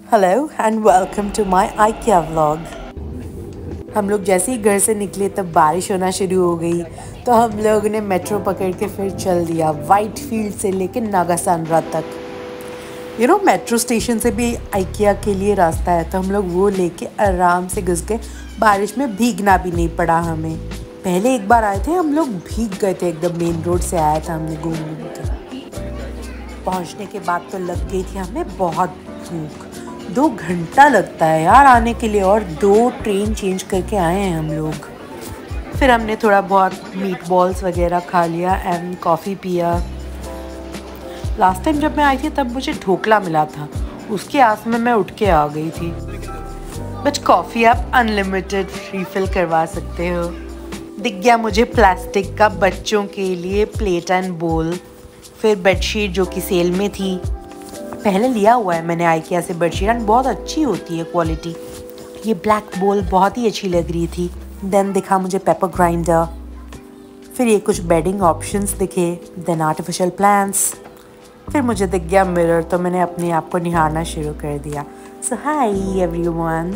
Hello and welcome to my IKEA vlog. हम लोग जैसे ही घर से निकले तब बारिश होना शुरू हो गई, तो हम लोग ने मेट्रो पकड़ के फिर चल दिया वाइट फील्ड से लेकर नागासांड्रा तक। मेट्रो स्टेशन से भी IKEA के लिए रास्ता है, तो हम लोग वो लेके आराम से घुस गए। बारिश में भीगना भी नहीं पड़ा हमें। पहले एक बार आए थे हम लोग, भीग गए थे एकदम। मेन रोड से आया था हमने घूम के। पहुँचने के बाद तो लग गई थी हमें बहुत भूख। 2 घंटा लगता है यार आने के लिए, और 2 ट्रेन चेंज करके आए हैं हम लोग। फिर हमने थोड़ा बहुत मीट बॉल्स वगैरह खा लिया एंड कॉफ़ी पिया। लास्ट टाइम जब मैं आई थी तब मुझे ढोकला मिला था, उसके आस में मैं उठ के आ गई थी। बट कॉफ़ी आप अनलिमिटेड रिफ़िल करवा सकते हो। दिख गया मुझे प्लास्टिक का बच्चों के लिए प्लेट एंड बोल। फिर बेडशीट जो कि सेल में थी, पहले लिया हुआ है मैंने IKEA से बेडशीट, एंड बहुत अच्छी होती है क्वालिटी। ये ब्लैक बोल बहुत ही अच्छी लग रही थी। देन दिखा मुझे पेपर ग्राइंडर। फिर ये कुछ बेडिंग ऑप्शंस दिखे। Then artificial plants. फिर मुझे दिख गया मिरर, तो मैंने अपने आप को निहारना शुरू कर दिया। सो हाय एवरीवन,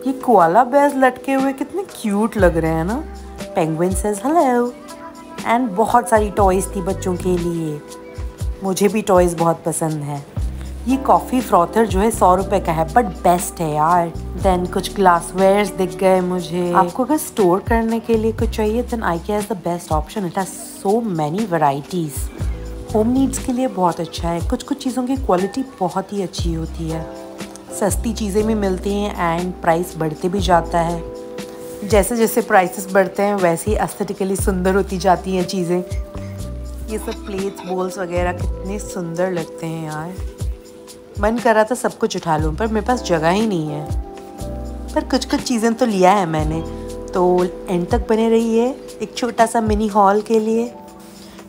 ये कोआला बेयर्स लटके हुए कितने क्यूट लग रहे हैं ना। Penguin says hello. एंड बहुत सारी टॉयज़ थी बच्चों के लिए। मुझे भी टॉयज़ बहुत पसंद है। ये कॉफ़ी फ्रॉथर जो है 100 रुपये का है, बट बेस्ट है यार। देन कुछ ग्लासवेयर्स दिख गए मुझे। आपको अगर स्टोर करने के लिए कुछ चाहिए then IKEA is the best option. It has so many varieties. Home needs के लिए बहुत अच्छा है। कुछ कुछ चीज़ों की क्वालिटी बहुत ही अच्छी होती है। सस्ती चीज़ें भी मिलती हैं एंड प्राइस बढ़ते भी जाता है। जैसे जैसे प्राइसेस बढ़ते हैं वैसे ही एस्थेटिकली सुंदर होती जाती हैं चीज़ें। ये सब प्लेट्स बोल्स वगैरह कितने सुंदर लगते हैं यार। मन कर रहा था सब कुछ उठा लूँ, पर मेरे पास जगह ही नहीं है। पर कुछ कुछ चीज़ें तो लिया है मैंने, तो एंड तक बने रही है एक छोटा सा मिनी हॉल के लिए।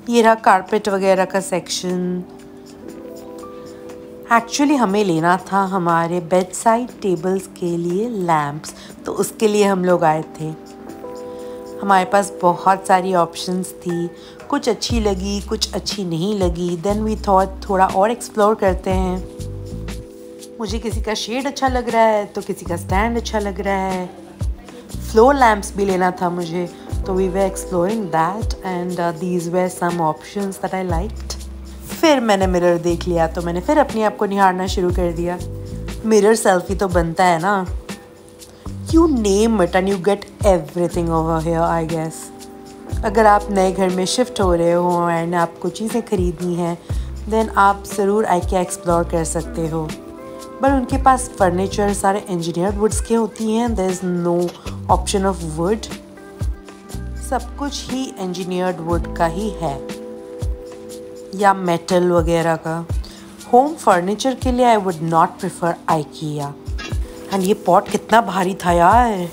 ये रहा कारपेट वगैरह का सेक्शन। एक्चुअली हमें लेना था हमारे बेड साइड टेबल्स के लिए लैम्प्स, तो उसके लिए हम लोग आए थे। हमारे पास बहुत सारी ऑप्शंस थी, कुछ अच्छी लगी कुछ अच्छी नहीं लगी। देन वी थॉट थोड़ा और एक्सप्लोर करते हैं। मुझे किसी का शेड अच्छा लग रहा है तो किसी का स्टैंड अच्छा लग रहा है। फ्लोर लैम्प्स भी लेना था मुझे, तो we were exploring that and these were some options that I liked. फिर मैंने मिरर देख लिया, तो मैंने फिर अपने आप को निहारना शुरू कर दिया। मिरर सेल्फी तो बनता है ना। You name it and you get everything over here I guess. अगर आप नए घर में शिफ्ट हो रहे हो एंड आपको चीज़ें खरीदनी हैं देन आप ज़रूर IKEA एक्सप्लोर कर सकते हो। बट उनके पास फर्नीचर सारे इंजीनियर्ड वुड्स के होती हैं। There is no option of wood. सब कुछ ही इंजीनियर्ड वुड का ही है या मेटल वगैरह का। होम फर्नीचर के लिए I would not prefer IKEA। And ये पॉट कितना भारी था यार।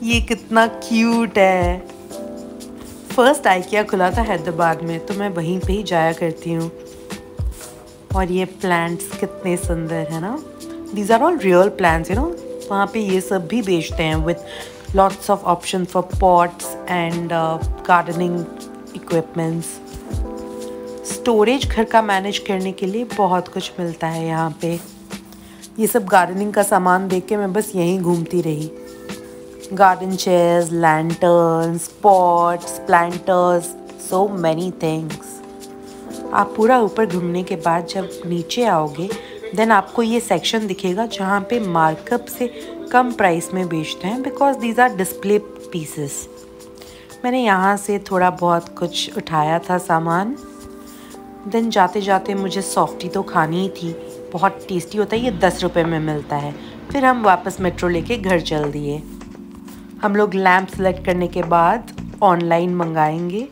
ये कितना क्यूट है। फर्स्ट IKEA खुला था हैदराबाद में, तो मैं वहीं पे ही जाया करती हूँ। और ये प्लांट्स कितने सुंदर है ना। These are all real plants वहाँ पे ये सब भी बेचते हैं with lots of option for pots and gardening equipments. Storage घर का मैनेज करने के लिए बहुत कुछ मिलता है यहाँ पे। ये सब गार्डनिंग का सामान देख के मैं बस यहीं घूमती रही। Garden chairs, lanterns, pots, planters, so many things. आप पूरा ऊपर घूमने के बाद जब नीचे आओगे देन आपको ये सेक्शन दिखेगा जहाँ पे मार्कअप से कम प्राइस में बेचते हैं, because these are display pieces. मैंने यहाँ से थोड़ा बहुत कुछ उठाया था सामान। देन जाते जाते मुझे सॉफ्टी तो खानी ही थी, बहुत टेस्टी होता है। ये 10 रुपये में मिलता है। फिर हम वापस मेट्रो लेके घर चल दिए। हम लोग लैम्प सेलेक्ट करने के बाद ऑनलाइन मंगाएंगे,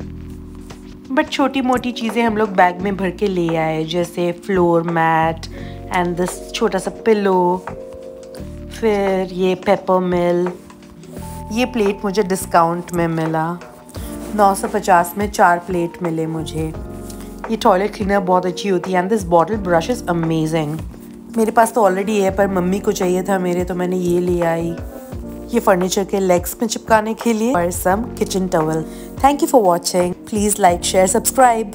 बट छोटी मोटी चीज़ें हम लोग बैग में भर के ले आए, जैसे फ्लोर मैट एंड दिस छोटा सा पिलो। फिर ये पेपर मिल। ये प्लेट मुझे डिस्काउंट में मिला, 950 में 4 प्लेट मिले मुझे। ये टॉयलेट क्लीनर बहुत अच्छी होती है and this bottle brush is amazing. मेरे पास तो ऑलरेडी है, पर मम्मी को चाहिए था मेरे, तो मैंने ये ले आई। ये फर्नीचर के लेग्स में चिपकाने के लिए और some kitchen towel. Thank you for watching. Please like share subscribe.